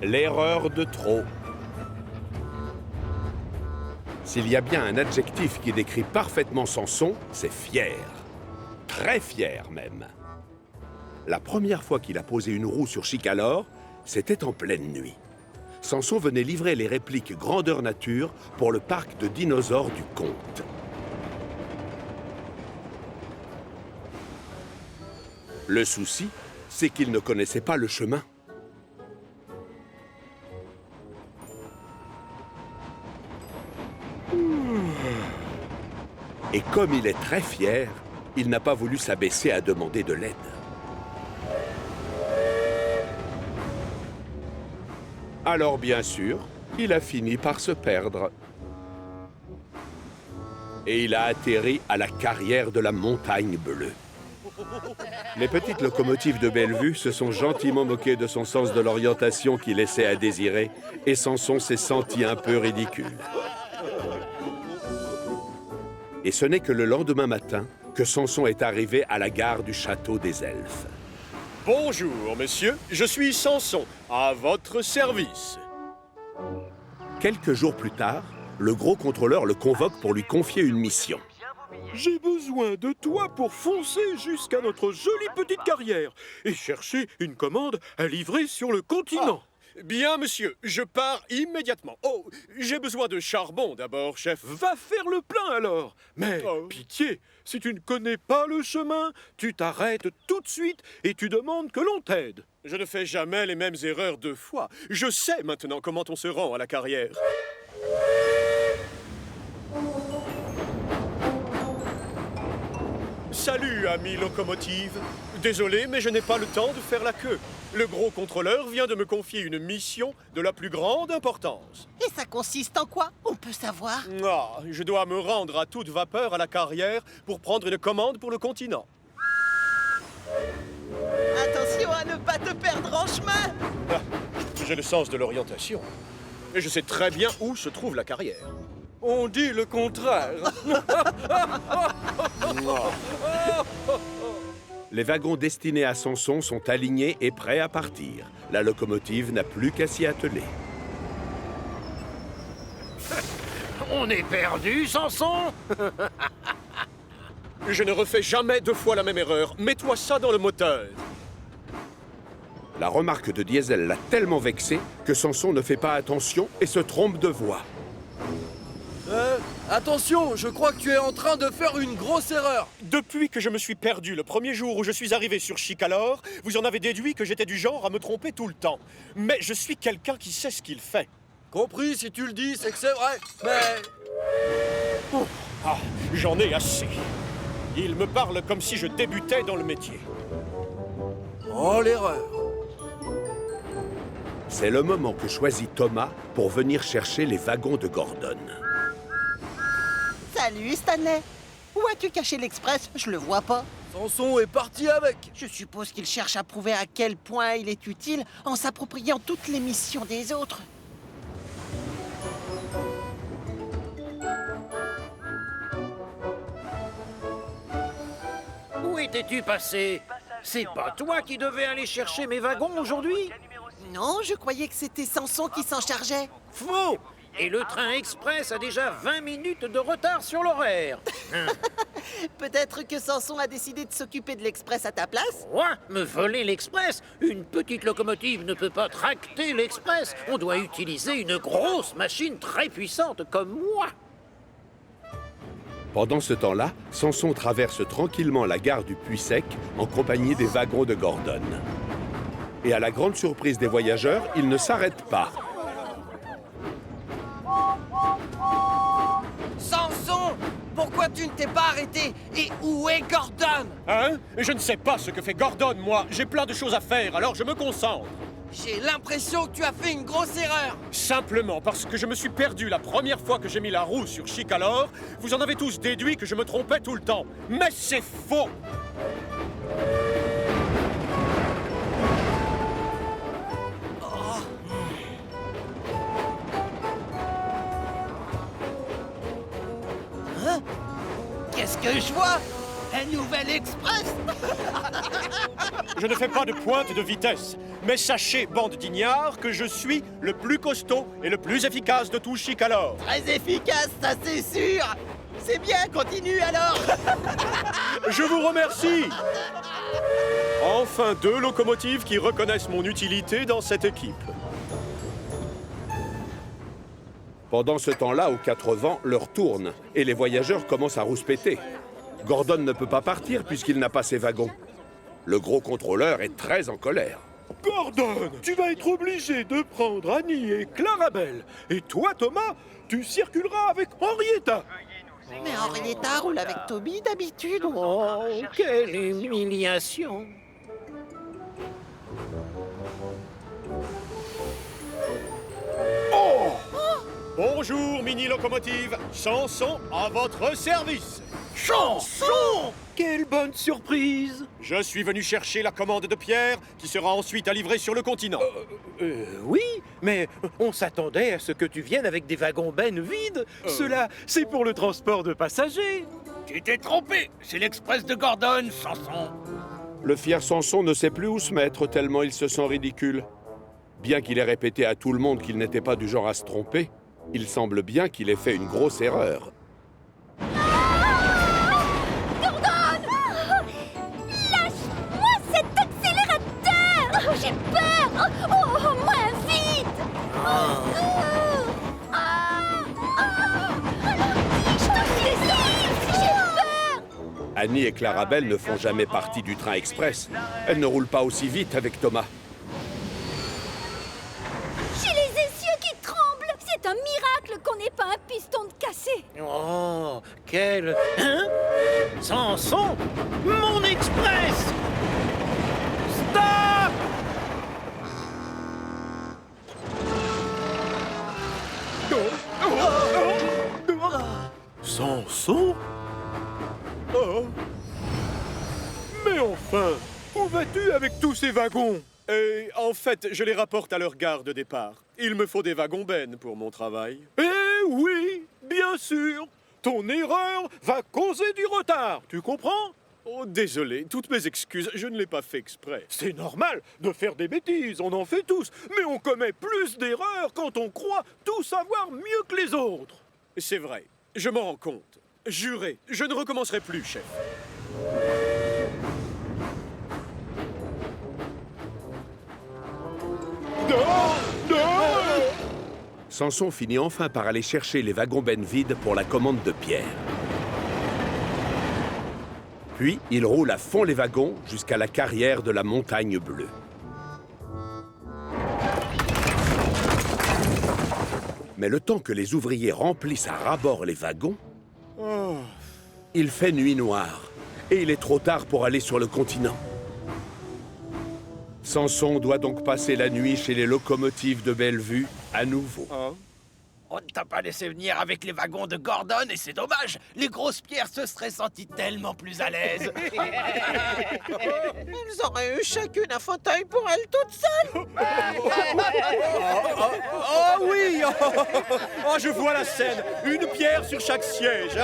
L'erreur de trop. S'il y a bien un adjectif qui décrit parfaitement Samson, c'est fier. Très fier même. La première fois qu'il a posé une roue sur Chicalor, c'était en pleine nuit. Samson venait livrer les répliques grandeur nature pour le parc de dinosaures du comte. Le souci, c'est qu'il ne connaissait pas le chemin. Et comme il est très fier, il n'a pas voulu s'abaisser à demander de l'aide. Alors bien sûr, il a fini par se perdre. Et il a atterri à la carrière de la Montagne Bleue. Les petites locomotives de Bellevue se sont gentiment moquées de son sens de l'orientation qui laissait à désirer, et Samson s'est senti un peu ridicule. Et ce n'est que le lendemain matin que Samson est arrivé à la gare du château des Elfes. Bonjour, monsieur. Je suis Samson, à votre service. Quelques jours plus tard, le gros contrôleur le convoque pour lui confier une mission. J'ai besoin de toi pour foncer jusqu'à notre jolie petite carrière et chercher une commande à livrer sur le continent. Bien, monsieur, je pars immédiatement. Oh, j'ai besoin de charbon d'abord, chef. Va faire le plein alors. Mais pitié, si tu ne connais pas le chemin, tu t'arrêtes tout de suite et tu demandes que l'on t'aide. Je ne fais jamais les mêmes erreurs deux fois. Je sais maintenant comment on se rend à la carrière. Salut, ami locomotive. Désolé, mais je n'ai pas le temps de faire la queue. Le gros contrôleur vient de me confier une mission de la plus grande importance. Et ça consiste en quoi? On peut savoir? Ah, je dois me rendre à toute vapeur à la carrière pour prendre une commande pour le continent. Attention à ne pas te perdre en chemin! Ah, j'ai le sens de l'orientation. Et je sais très bien où se trouve la carrière. On dit le contraire. Les wagons destinés à Samson sont alignés et prêts à partir. La locomotive n'a plus qu'à s'y atteler. On est perdu, Samson? Je ne refais jamais deux fois la même erreur. Mets-toi ça dans le moteur. La remarque de Diesel l'a tellement vexé que Samson ne fait pas attention et se trompe de voie. Attention, je crois que tu es en train de faire une grosse erreur. Depuis que je me suis perdu le premier jour où je suis arrivé sur Chicalor, vous en avez déduit que j'étais du genre à me tromper tout le temps. Mais je suis quelqu'un qui sait ce qu'il fait. Compris, si tu le dis, c'est que c'est vrai, mais... Ah, j'en ai assez. Il me parle comme si je débutais dans le métier. Oh, l'erreur. C'est le moment que choisit Thomas pour venir chercher les wagons de Gordon. Salut Stanley! Où as-tu caché l'Express? Je le vois pas. Samson est parti avec. Je suppose qu'il cherche à prouver à quel point il est utile en s'appropriant toutes les missions des autres. Où étais-tu passé? C'est pas toi qui devais aller chercher mes wagons aujourd'hui? Non, je croyais que c'était Samson qui s'en chargeait. Faux! Et le train express a déjà 20 minutes de retard sur l'horaire. Peut-être que Samson a décidé de s'occuper de l'Express à ta place? Quoi? Me voler l'express? Une petite locomotive ne peut pas tracter l'express. On doit utiliser une grosse machine très puissante comme moi. Pendant ce temps-là, Samson traverse tranquillement la gare du Puy-Sec en compagnie des wagons de Gordon. Et à la grande surprise des voyageurs, il ne s'arrête pas. Samson, pourquoi tu ne t'es pas arrêté? Et où est Gordon? Hein? Je ne sais pas ce que fait Gordon, moi. J'ai plein de choses à faire, alors je me concentre. J'ai l'impression que tu as fait une grosse erreur. Simplement parce que je me suis perdu la première fois que j'ai mis la roue sur Chicalor, vous en avez tous déduit que je me trompais tout le temps. Mais c'est faux! Hein? Qu'est-ce que je vois? Un nouvel Express? Je ne fais pas de pointe de vitesse. Mais sachez, bande d'ignards, que je suis le plus costaud et le plus efficace de tout Chicalor. Très efficace, ça c'est sûr. C'est bien, continue alors. Je vous remercie. Enfin 2 locomotives qui reconnaissent mon utilité dans cette équipe. Pendant ce temps-là, aux 4 vents, l'heure tourne et les voyageurs commencent à rouspéter. Gordon ne peut pas partir puisqu'il n'a pas ses wagons. Le gros contrôleur est très en colère. Gordon, tu vas être obligé de prendre Annie et Clarabelle. Et toi, Thomas, tu circuleras avec Henrietta. Mais Henrietta roule avec Toby d'habitude. Oh, quelle humiliation! Bonjour, mini-locomotive. Chanson à votre service. Chanson! Quelle bonne surprise! Je suis venu chercher la commande de Pierre, qui sera ensuite à livrer sur le continent. Oui, mais on s'attendait à ce que tu viennes avec des wagons-bennes vides. Cela, c'est pour le transport de passagers. Tu t'es trompé. C'est l'express de Gordon, Chanson. Le fier Samson ne sait plus où se mettre tellement il se sent ridicule. Bien qu'il ait répété à tout le monde qu'il n'était pas du genre à se tromper, il semble bien qu'il ait fait une grosse erreur. Lâche-moi cet accélérateur! J'ai peur! Oh, moins vite! Je te file, j'ai peur! Annie et Clarabelle ne font jamais partie du train express. Elles ne roulent pas aussi vite avec Thomas. J'ai les essieux qui tremblent! C'est un miracle qu'on n'ait pas un piston de cassé! Oh, quel... Hein? Samson! Mon express! Stop! Samson? Oh. Mais enfin, où vas-tu avec tous ces wagons? Et en fait, je les rapporte à leur gare de départ. Il me faut des wagons-bennes pour mon travail. Eh oui, bien sûr. Ton erreur va causer du retard, tu comprends? Oh, désolé, toutes mes excuses, je ne l'ai pas fait exprès. C'est normal de faire des bêtises, on en fait tous. Mais on commet plus d'erreurs quand on croit tout savoir mieux que les autres. C'est vrai, je m'en rends compte. Juré, je ne recommencerai plus, chef. Samson finit enfin par aller chercher les wagons-bennes vides pour la commande de Pierre. Puis, il roule à fond les wagons jusqu'à la carrière de la Montagne Bleue. Mais le temps que les ouvriers remplissent à ras-bord les wagons, il fait nuit noire et il est trop tard pour aller sur le continent. Samson doit donc passer la nuit chez les locomotives de Bellevue à nouveau. On ne t'a pas laissé venir avec les wagons de Gordon et c'est dommage. Les grosses pierres se seraient senties tellement plus à l'aise. Ils auraient eu chacune un fauteuil pour elles toutes seules. Oh oui! Oh, je vois la scène. Une pierre sur chaque siège.